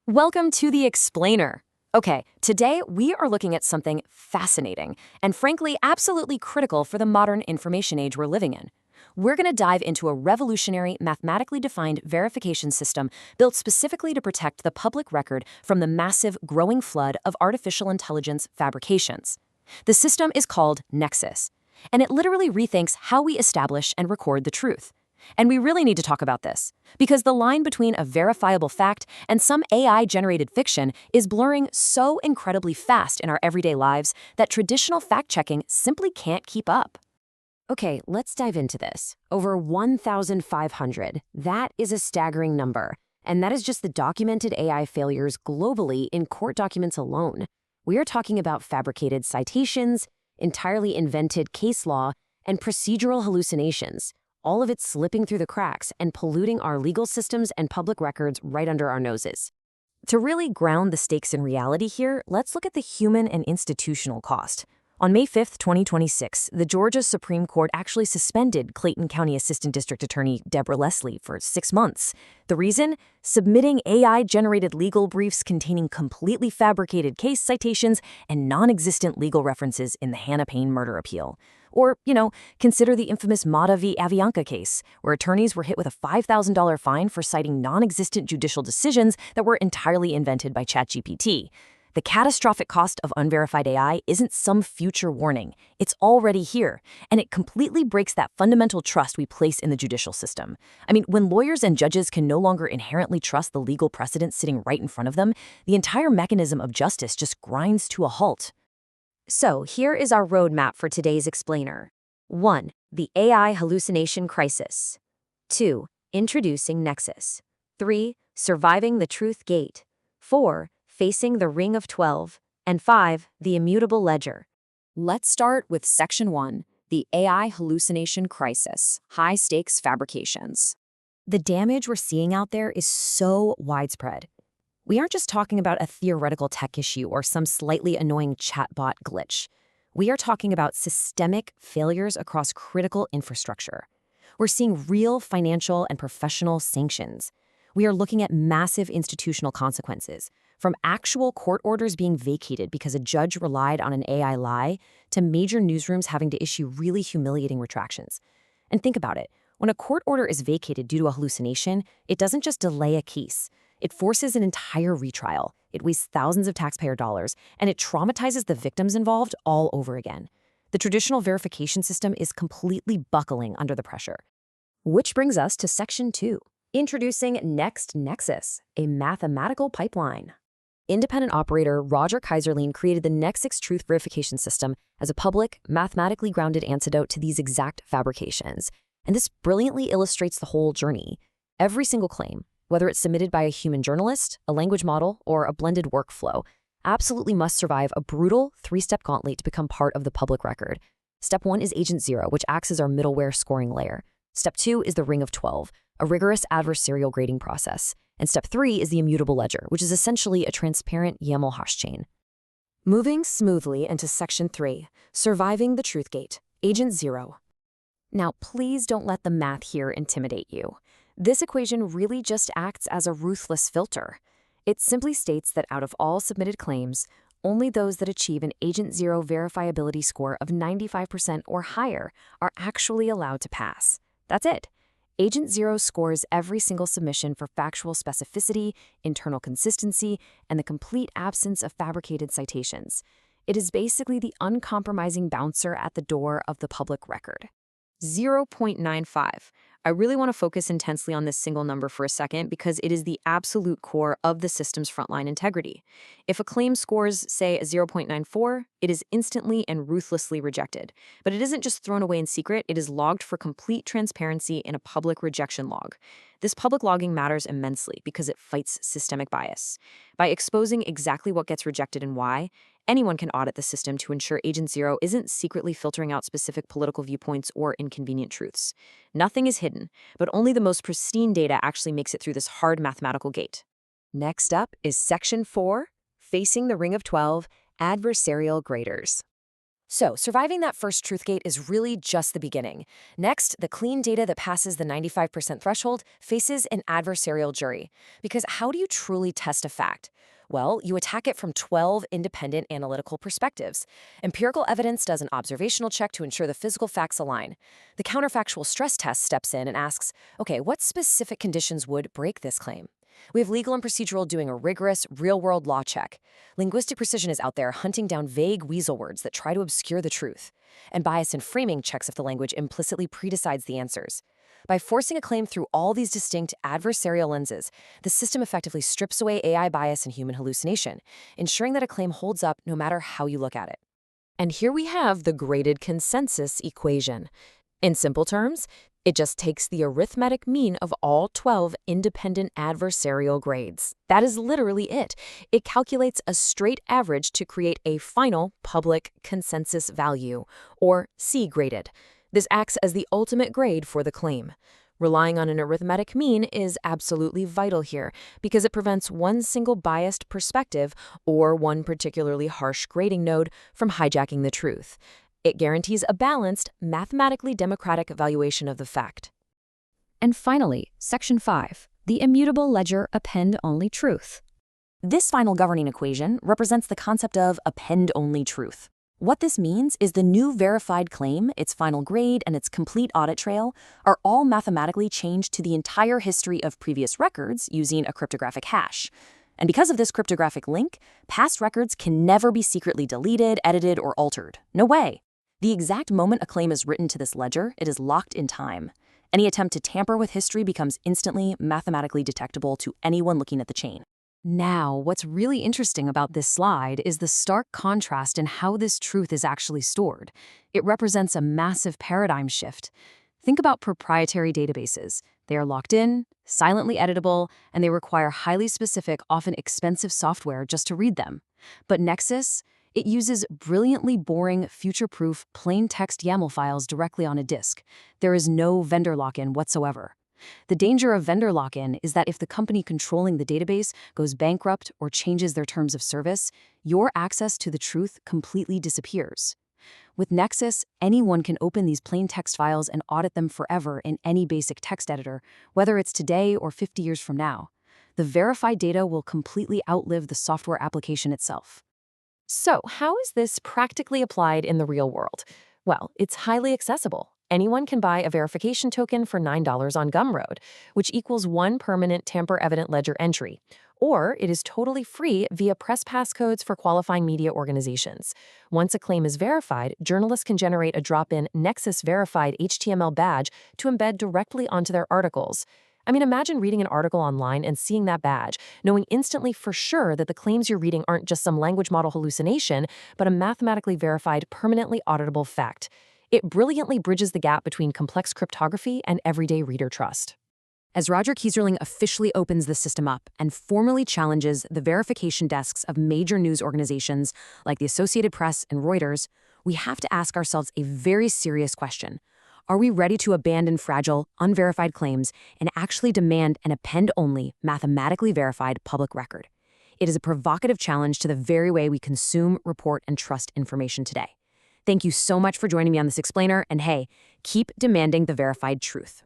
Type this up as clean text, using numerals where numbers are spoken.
Welcome to the Explainer. Okay, today we are looking at something fascinating and frankly absolutely critical for the modern information age we're living in. We're going to dive into a revolutionary, mathematically defined verification system built specifically to protect the public record from the massive, growing flood of artificial intelligence fabrications. The system is called NextXus, and it literally rethinks how we establish and record the truth. And we really need to talk about this, because the line between a verifiable fact and some AI-generated fiction is blurring so incredibly fast in our everyday lives that traditional fact-checking simply can't keep up. Okay, let's dive into this. Over 1,500. That is a staggering number. And that is just the documented AI failures globally in court documents alone. We are talking about fabricated citations, entirely invented case law, and procedural hallucinations. All of it slipping through the cracks and polluting our legal systems and public records right under our noses. To really ground the stakes in reality here, let's look at the human and institutional cost. On May 5th, 2026, the Georgia Supreme Court actually suspended Clayton County Assistant District Attorney Deborah Leslie for 6 months. The reason? Submitting AI-generated legal briefs containing completely fabricated case citations and non-existent legal references in the Hannah Payne murder appeal. Or, consider the infamous Mata v. Avianca case, where attorneys were hit with a $5,000 fine for citing non-existent judicial decisions that were entirely invented by ChatGPT. The catastrophic cost of unverified AI isn't some future warning. It's already here, and it completely breaks that fundamental trust we place in the judicial system. I mean, when lawyers and judges can no longer inherently trust the legal precedent sitting right in front of them, the entire mechanism of justice just grinds to a halt. So here is our roadmap for today's explainer. 1. The AI hallucination crisis. 2. Introducing NextXus. 3. Surviving the truth gate. 4. Facing the ring of 12. And 5. The immutable ledger. Let's start with Section 1, the AI hallucination crisis, high-stakes fabrications. The damage we're seeing out there is so widespread. We aren't just talking about a theoretical tech issue or some slightly annoying chatbot glitch. We are talking about systemic failures across critical infrastructure. We're seeing real financial and professional sanctions. We are looking at massive institutional consequences, from actual court orders being vacated because a judge relied on an AI lie to major newsrooms having to issue really humiliating retractions. And think about it. When a court order is vacated due to a hallucination, it doesn't just delay a case. It forces an entire retrial, it wastes thousands of taxpayer dollars, and it traumatizes the victims involved all over again. The traditional verification system is completely buckling under the pressure. Which brings us to Section 2, introducing NextXus, a mathematical pipeline. Independent operator Roger Keyserling created the NextXus truth verification system as a public, mathematically grounded antidote to these exact fabrications. And this brilliantly illustrates the whole journey. Every single claim, whether it's submitted by a human journalist, a language model, or a blended workflow, absolutely must survive a brutal 3-step gauntlet to become part of the public record. Step 1 is Agent 0, which acts as our middleware scoring layer. Step 2 is the Ring of 12, a rigorous adversarial grading process. And Step 3 is the immutable ledger, which is essentially a transparent YAML hash chain. Moving smoothly into Section 3, surviving the truth gate, Agent 0. Now, please don't let the math here intimidate you. This equation really just acts as a ruthless filter. It simply states that out of all submitted claims, only those that achieve an Agent 0 verifiability score of 95% or higher are actually allowed to pass. That's it. Agent 0 scores every single submission for factual specificity, internal consistency, and the complete absence of fabricated citations. It is basically the uncompromising bouncer at the door of the public record. 0.95. I really want to focus intensely on this single number for a second because it is the absolute core of the system's frontline integrity. If a claim scores, say, a 0.94, it is instantly and ruthlessly rejected. But it isn't just thrown away in secret, it is logged for complete transparency in a public rejection log. This public logging matters immensely because it fights systemic bias. By exposing exactly what gets rejected and why, anyone can audit the system to ensure Agent 0 isn't secretly filtering out specific political viewpoints or inconvenient truths. Nothing is hidden, but only the most pristine data actually makes it through this hard mathematical gate. Next up is Section 4, Facing the Ring of 12, Adversarial Graders. So, surviving that first truth gate is really just the beginning. Next, the clean data that passes the 95% threshold faces an adversarial jury. Because how do you truly test a fact? Well, you attack it from 12 independent analytical perspectives. Empirical evidence does an observational check to ensure the physical facts align. The counterfactual stress test steps in and asks, okay, what specific conditions would break this claim? We have legal and procedural doing a rigorous, real-world law check. Linguistic precision is out there hunting down vague weasel words that try to obscure the truth. And bias in framing checks if the language implicitly predecides the answers. By forcing a claim through all these distinct adversarial lenses, the system effectively strips away AI bias and human hallucination, ensuring that a claim holds up no matter how you look at it. And here we have the graded consensus equation. In simple terms, it just takes the arithmetic mean of all 12 independent adversarial grades. That is literally it. It calculates a straight average to create a final public consensus value, or C-graded. This acts as the ultimate grade for the claim. Relying on an arithmetic mean is absolutely vital here because it prevents one single biased perspective or one particularly harsh grading node from hijacking the truth. It guarantees a balanced, mathematically democratic evaluation of the fact. And finally, Section 5, the immutable ledger append-only truth. This final governing equation represents the concept of append-only truth. What this means is the new verified claim, its final grade, and its complete audit trail are all mathematically changed to the entire history of previous records using a cryptographic hash. And because of this cryptographic link, past records can never be secretly deleted, edited, or altered. No way. The exact moment a claim is written to this ledger, it is locked in time. Any attempt to tamper with history becomes instantly, mathematically detectable to anyone looking at the chain. Now, what's really interesting about this slide is the stark contrast in how this truth is actually stored. It represents a massive paradigm shift. Think about proprietary databases. They are locked in, silently editable, and they require highly specific, often expensive software just to read them. But NextXus, it uses brilliantly boring, future-proof, plain-text YAML files directly on a disk. There is no vendor lock-in whatsoever. The danger of vendor lock-in is that if the company controlling the database goes bankrupt or changes their terms of service, your access to the truth completely disappears. With NextXus, anyone can open these plain text files and audit them forever in any basic text editor, whether it's today or 50 years from now. The verified data will completely outlive the software application itself. So, how is this practically applied in the real world? Well, it's highly accessible. Anyone can buy a verification token for $9 on Gumroad, which equals one permanent tamper-evident ledger entry. Or it is totally free via press pass codes for qualifying media organizations. Once a claim is verified, journalists can generate a drop-in NextXus verified HTML badge to embed directly onto their articles. I mean, imagine reading an article online and seeing that badge, knowing instantly for sure that the claims you're reading aren't just some language model hallucination, but a mathematically verified, permanently auditable fact. It brilliantly bridges the gap between complex cryptography and everyday reader trust. As Roger Keyserling officially opens the system up and formally challenges the verification desks of major news organizations like the Associated Press and Reuters, we have to ask ourselves a very serious question. Are we ready to abandon fragile, unverified claims and actually demand an append-only, mathematically verified public record? It is a provocative challenge to the very way we consume, report, and trust information today. Thank you so much for joining me on this explainer, and hey, keep demanding the verified truth.